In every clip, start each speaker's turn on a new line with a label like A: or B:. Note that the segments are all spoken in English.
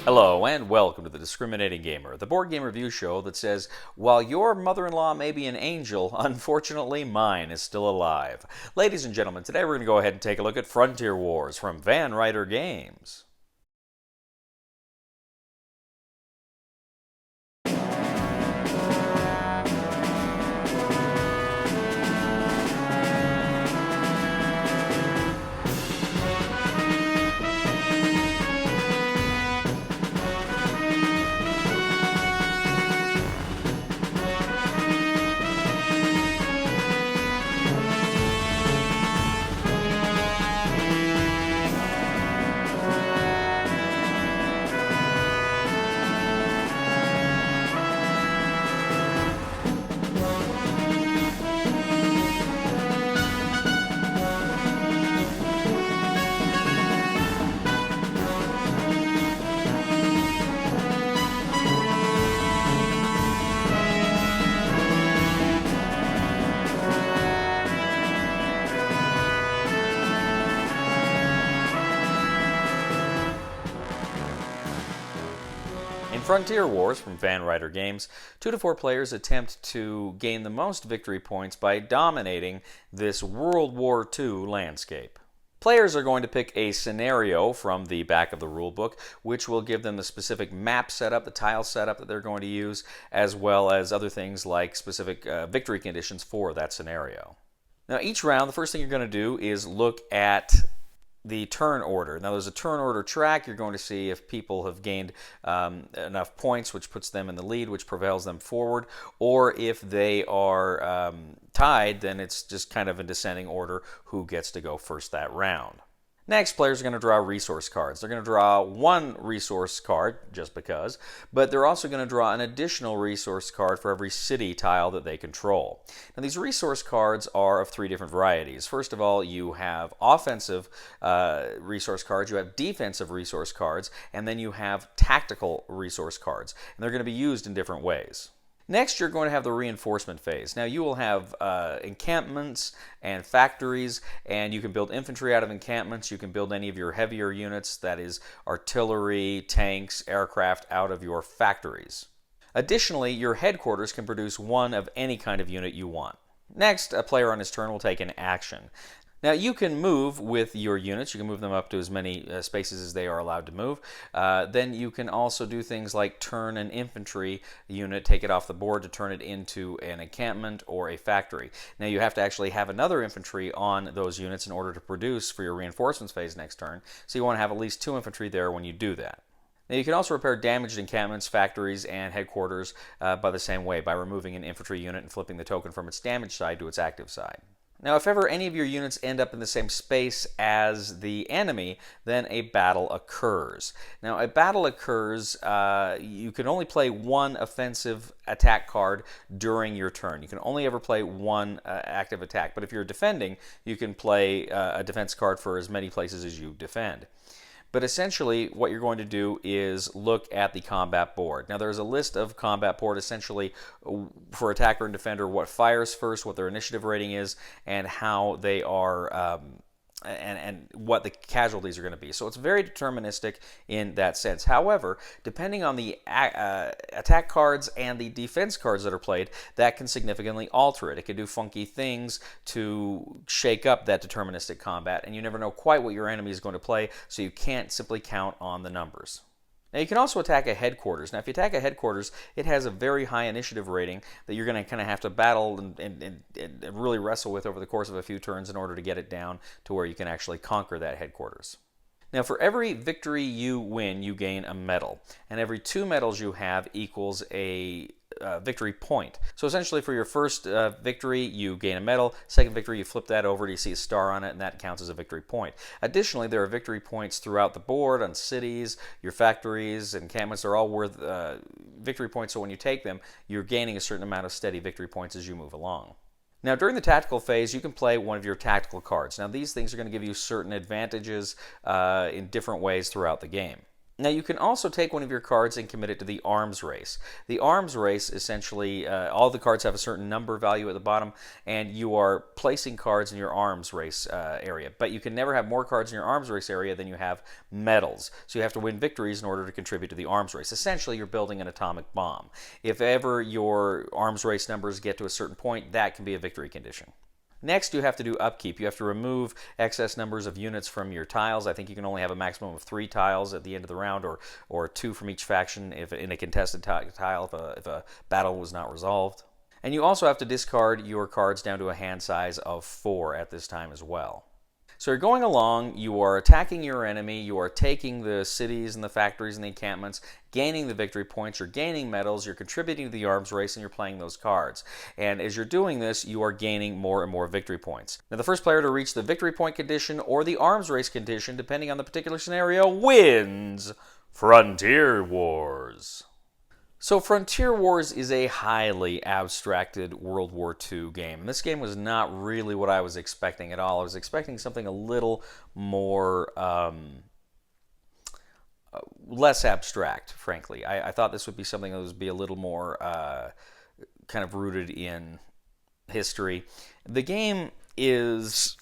A: Hello and welcome to The Discriminating Gamer, the board game review show that says, while your mother-in-law may be an angel, unfortunately mine is still alive. Ladies and gentlemen, today we're going to go ahead and take a look at Frontier Wars from Ryder Games. In Frontier Wars from Ryder Games, 2 to 4 players attempt to gain the most victory points by dominating this World War II landscape. Players are going to pick a scenario from the back of the rulebook, which will give them the specific map setup, the tile setup that they're going to use, as well as other things like specific victory conditions for that scenario. Now, each round, the first thing you're going to do is look at the turn order. Now, there's a turn order track. You're going to see if people have gained enough points, which puts them in the lead, which propels them forward, or if they are tied, then it's just kind of in descending order who gets to go first that round. Next, players are going to draw resource cards. They're going to draw one resource card, just because, but they're also going to draw an additional resource card for every city tile that they control. Now, these resource cards are of 3 different varieties. First of all, you have offensive resource cards, you have defensive resource cards, and then you have tactical resource cards. And they're going to be used in different ways. Next, you're going to have the reinforcement phase. Now, you will have encampments and factories, and you can build infantry out of encampments. You can build any of your heavier units, that is artillery, tanks, aircraft, out of your factories. Additionally, your headquarters can produce one of any kind of unit you want. Next, a player on his turn will take an action. Now, you can move with your units. You can move them up to as many spaces as they are allowed to move. Then you can also do things like turn an infantry unit, take it off the board to turn it into an encampment or a factory. Now, you have to actually have another infantry on those units in order to produce for your reinforcements phase next turn. So you want to have at least 2 infantry there when you do that. Now, you can also repair damaged encampments, factories, and headquarters by the same way, by removing an infantry unit and flipping the token from its damaged side to its active side. Now, if ever any of your units end up in the same space as the enemy, then a battle occurs. Now, a battle occurs, you can only play one offensive attack card during your turn. You can only ever play one active attack. But if you're defending, you can play a defense card for as many places as you defend. But essentially, what you're going to do is look at the combat board. Now, there's a list of combat board, essentially, for attacker and defender, what fires first, what their initiative rating is, and how they are, and what the casualties are going to be. So it's very deterministic in that sense. However, depending on the attack cards and the defense cards that are played, that can significantly alter it. It can do funky things to shake up that deterministic combat, and you never know quite what your enemy is going to play, so you can't simply count on the numbers. Now, you can also attack a headquarters. Now, if you attack a headquarters, it has a very high initiative rating that you're going to kind of have to battle and really wrestle with over the course of a few turns in order to get it down to where you can actually conquer that headquarters. Now, for every victory you win, you gain a medal, and every 2 medals you have equals a victory point. So essentially, for your first victory, you gain a medal. Second victory, you flip that over, you see a star on it, and that counts as a victory point. Additionally, there are victory points throughout the board on cities, your factories, encampments. They're all worth victory points, so when you take them, you're gaining a certain amount of steady victory points as you move along. Now, during the tactical phase, you can play one of your tactical cards. Now, these things are going to give you certain advantages in different ways throughout the game. Now, you can also take one of your cards and commit it to the arms race. The arms race, essentially, all the cards have a certain number value at the bottom, and you are placing cards in your arms race area. But you can never have more cards in your arms race area than you have medals. So you have to win victories in order to contribute to the arms race. Essentially, you're building an atomic bomb. If ever your arms race numbers get to a certain point, that can be a victory condition. Next, you have to do upkeep. You have to remove excess numbers of units from your tiles. I think you can only have a maximum of 3 tiles at the end of the round, or 2 from each faction if in a contested tile if a battle was not resolved. And you also have to discard your cards down to a hand size of 4 at this time as well. So you're going along, you are attacking your enemy, you are taking the cities and the factories and the encampments, gaining the victory points, you're gaining medals, you're contributing to the arms race, and you're playing those cards. And as you're doing this, you are gaining more and more victory points. Now, the first player to reach the victory point condition or the arms race condition, depending on the particular scenario, wins Frontier Wars. So Frontier Wars is a highly abstracted World War II game. And this game was not really what I was expecting at all. I was expecting something a little more, less abstract, frankly. I thought this would be something that would be a little more kind of rooted in history. The game is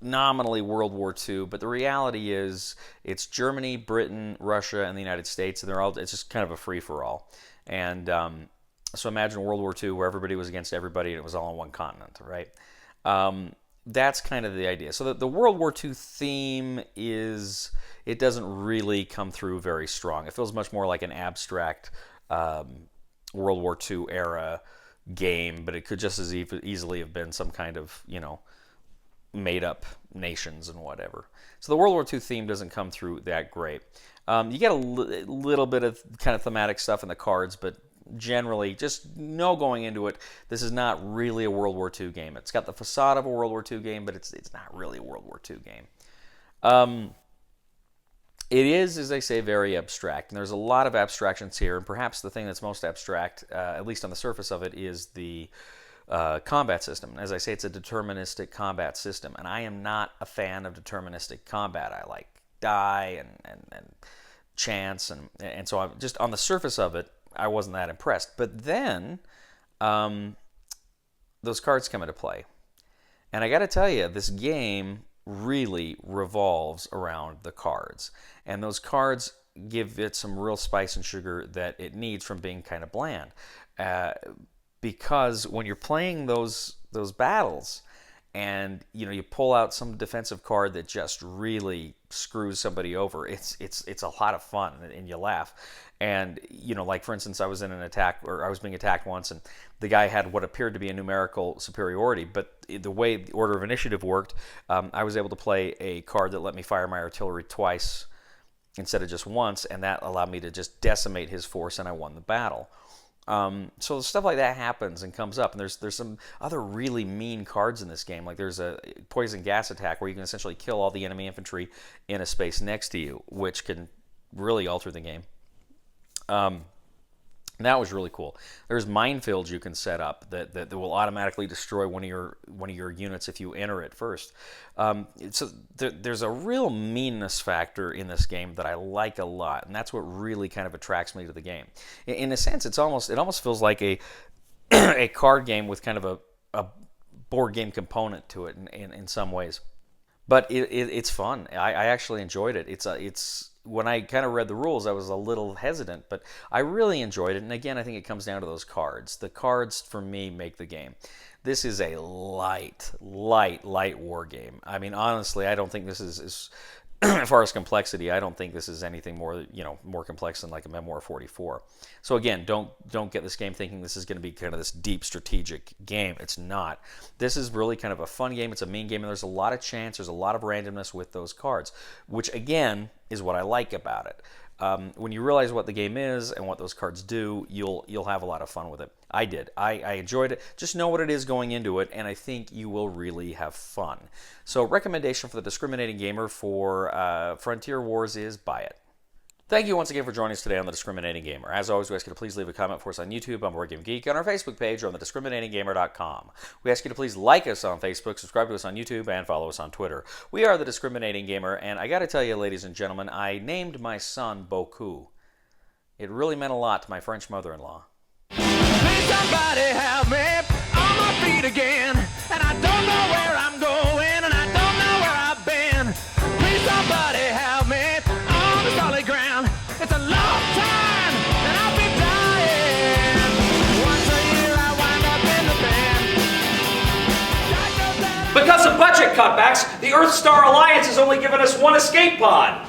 A: nominally World War II, but the reality is it's Germany, Britain, Russia, and the United States, and it's just kind of a free-for-all. And so imagine World War II where everybody was against everybody and it was all on one continent, right? That's kind of the idea. So the World War II theme it doesn't really come through very strong. It feels much more like an abstract World War II era game, but it could just as easily have been some kind of, made up nations and whatever. So the World War II theme doesn't come through that great. You get a little bit of kind of thematic stuff in the cards, but generally, just know going into it, this is not really a World War II game. It's got the facade of a World War II game, but it's not really a World War II game. It is, as I say, very abstract, and there's a lot of abstractions here, and perhaps the thing that's most abstract, at least on the surface of it, is the combat system. As I say, it's a deterministic combat system, and I am not a fan of deterministic combat. I like die and chance, and so I'm just on the surface of it, I wasn't that impressed. But then those cards come into play, and I got to tell you, this game really revolves around the cards, and those cards give it some real spice and sugar that it needs from being kind of bland. Because when you're playing those battles, and you pull out some defensive card that just really screws somebody over, it's a lot of fun, and you laugh. And like for instance, I was in an attack, or I was being attacked once, and the guy had what appeared to be a numerical superiority, but the way the order of initiative worked, I was able to play a card that let me fire my artillery twice instead of just once, and that allowed me to just decimate his force, and I won the battle. So stuff like that happens and comes up, and there's some other really mean cards in this game. Like there's a poison gas attack where you can essentially kill all the enemy infantry in a space next to you, which can really alter the game. That was really cool. There's minefields you can set up that will automatically destroy one of your units if you enter it first. So there's a real meanness factor in this game that I like a lot, and that's what really kind of attracts me to the game. In a sense, it almost feels like a a card game with kind of a board game component to it in some ways. But it's fun. I actually enjoyed it. It's when I kind of read the rules, I was a little hesitant, but I really enjoyed it. And again, I think it comes down to those cards. The cards, for me, make the game. This is a light war game. I mean, honestly, I don't think this is as far as complexity, I don't think this is anything more complex than like a Memoir 44. So again, don't get this game thinking this is going to be kind of this deep strategic game. It's not. This is really kind of a fun game. It's a mean game, and there's a lot of chance. There's a lot of randomness with those cards, which again is what I like about it. When you realize what the game is and what those cards do, you'll have a lot of fun with it. I did. I enjoyed it. Just know what it is going into it, and I think you will really have fun. So recommendation for the discriminating gamer for Frontier Wars is buy it. Thank you once again for joining us today on The Discriminating Gamer. As always, we ask you to please leave a comment for us on YouTube, on Wargame Geek, on our Facebook page, or on thediscriminatinggamer.com. We ask you to please like us on Facebook, subscribe to us on YouTube, and follow us on Twitter. We are The Discriminating Gamer, and I gotta tell you, ladies and gentlemen, I named my son Beaucoup. It really meant a lot to my French mother-in-law.
B: Please somebody help me on my feet again, and I don't know where I'm going, and I don't know where I've been. Please somebody help me on the solid ground. It's a long time, and I'll be dying. Once a year I wind up in the band.
C: Because of budget cutbacks, the Earth Star Alliance has only given us one escape pod.